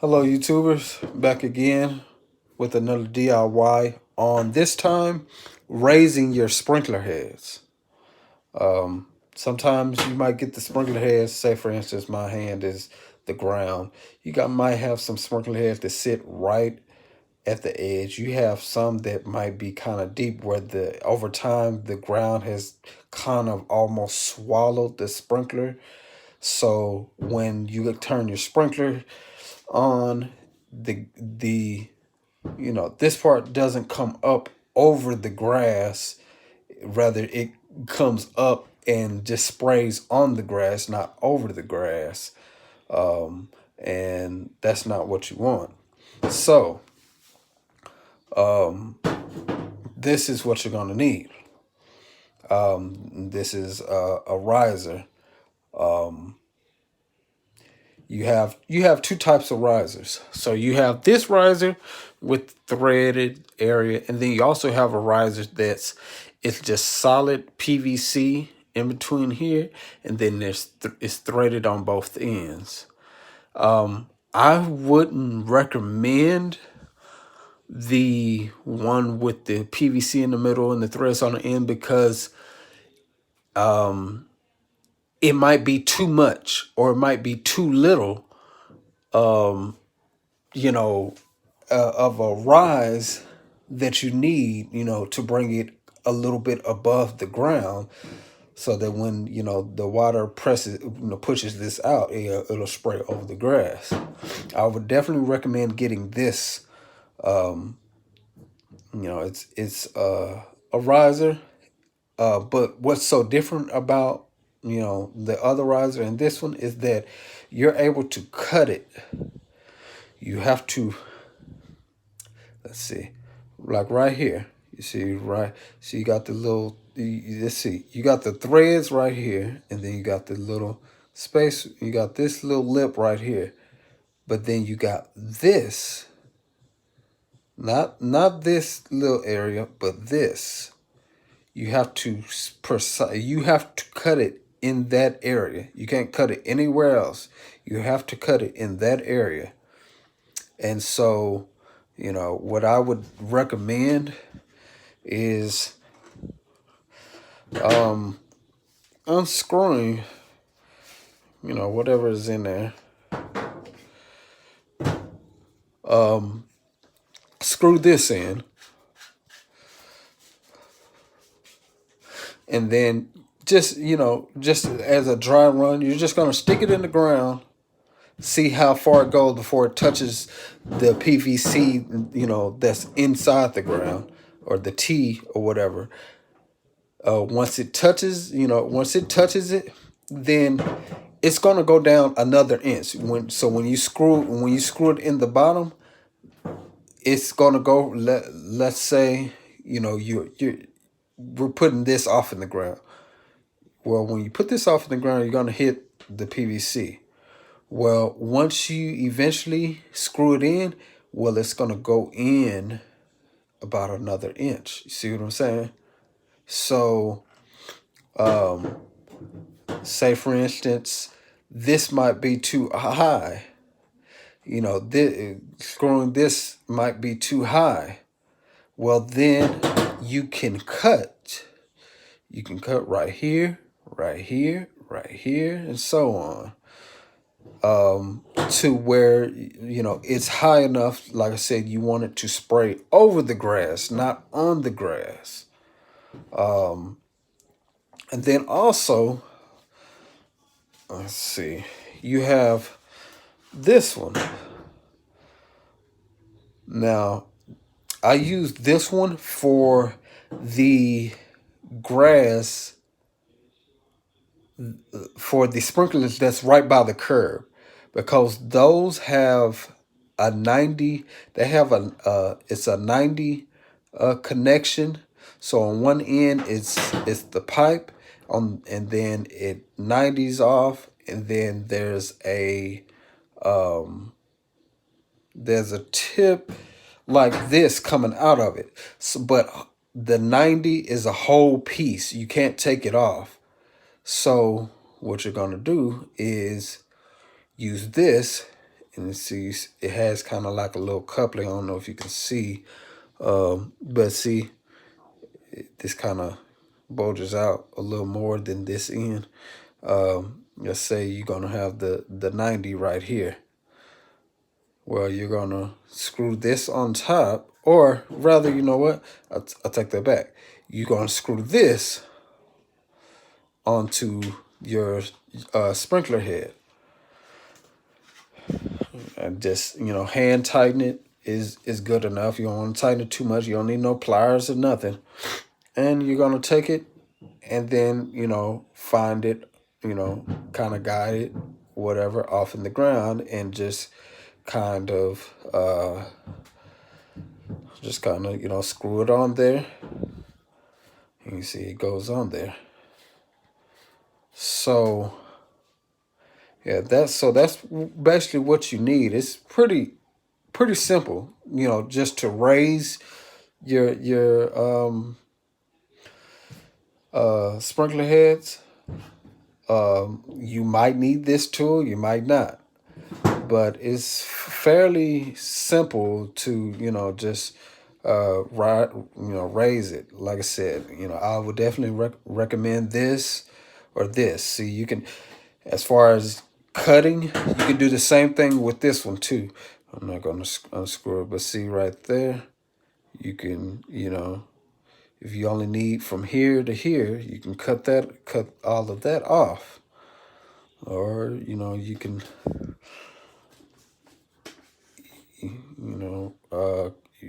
Hello, YouTubers. Back again with another DIY on this time raising your sprinkler heads. Sometimes you might get the sprinkler heads. Say, for instance, my hand is the ground. Might have some sprinkler heads that sit right at the edge. You have some that might be kind of deep where the over time the ground has kind of almost swallowed the sprinkler. So when you turn your sprinkler on, the this part doesn't come up over the grass, rather it comes up and just sprays on the grass, not over the grass. And that's not what you want. So this is what you're going to need. This is a riser. You have two types of risers. So you have this riser with threaded area, and then you also have a riser it's just solid PVC in between here, and then it's threaded on both ends. I wouldn't recommend the one with the PVC in the middle and the threads on the end because it might be too much or it might be too little of a rise that you need, to bring it a little bit above the ground so that when, the water pushes this out, it'll spray over the grass. I would definitely recommend getting this. It's a riser, but what's so different about, the other riser and this one is that you're able to cut it. You have to, let's see, like right here, you see, right? So you got the little, let's see, you got the threads right here, and then you got the little space, you got this little lip right here. But then you got this, not this little area, but this. You have to cut it in that area. You can't cut it anywhere else. You have to cut it in that area. And so, what I would recommend is unscrewing, whatever is in there. Screw this in. And then just as a dry run, you're just going to stick it in the ground, see how far it goes before it touches the PVC, that's inside the ground, or the T or whatever. Once it touches it, then it's gonna go down another inch. When you screw it in the bottom, it's gonna go. Let's say we're putting this off in the ground. Well, when you put this off in the ground, you're gonna hit the PVC. Well, once you eventually screw it in, well, it's gonna go in about another inch. You see what I'm saying? So, say for instance, this might be too high. Screwing this might be too high. Well, then you can cut. You can cut right here, right here, right here, and so on. To where, it's high enough, like I said, you want it to spray over the grass, not on the grass. And then also, let's see, you have this one. Now, I use this one for the grass, for the sprinklers that's right by the curb, because those have a 90, they have it's a 90 connection. So on one end it's the pipe and then it 90s off, and then there's a tip like this coming out of it. So, but the 90 is a whole piece. You can't take it off. So what you're going to do is use this and you see it has kind of like a little coupling. I don't know if you can see, but see, this kind of bulges out a little more than this end. Let's say you're gonna have the 90 right here. Well, you're gonna screw this on top, or rather, you know what? I'll take that back. You're gonna screw this onto your sprinkler head, and just hand tighten it is good enough. You don't want to tighten it too much. You don't need no pliers or nothing. And you're gonna take it, and then find it, kind of guide it, whatever, off in the ground, and just kind of screw it on there. You see it goes on there. So yeah, that's basically what you need. It's pretty simple, just to raise your sprinkler heads. You might need this tool, you might not, but it's fairly simple to just raise it. Like I said, I would definitely recommend this or this. See, you can, as far as cutting, you can do the same thing with this one too. I'm not gonna unscrew it, but see right there, you can, if you only need from here to here, you can cut all of that off. Or, you can,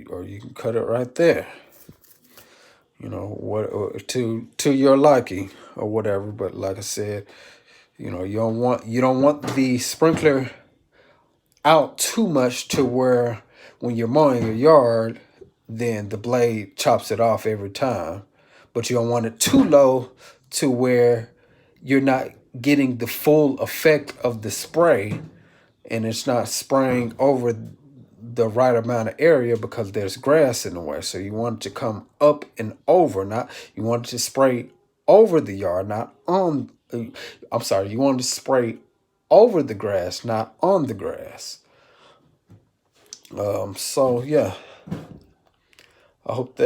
or you can cut it right there. What, or to your liking or whatever. But like I said, you don't want the sprinkler out too much to where when you're mowing your yard, then the blade chops it off every time. But you don't want it too low to where you're not getting the full effect of the spray, and it's not spraying over the right amount of area because there's grass in the way. So you want it to come up and over, not, you want it to spray over the yard, not on, I'm sorry, you want to spray over the grass, not on the grass. So yeah, I hope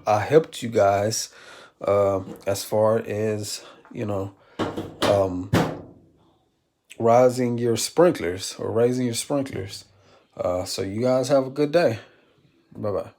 I helped you guys as far as raising your sprinklers. So you guys have a good day. Bye bye.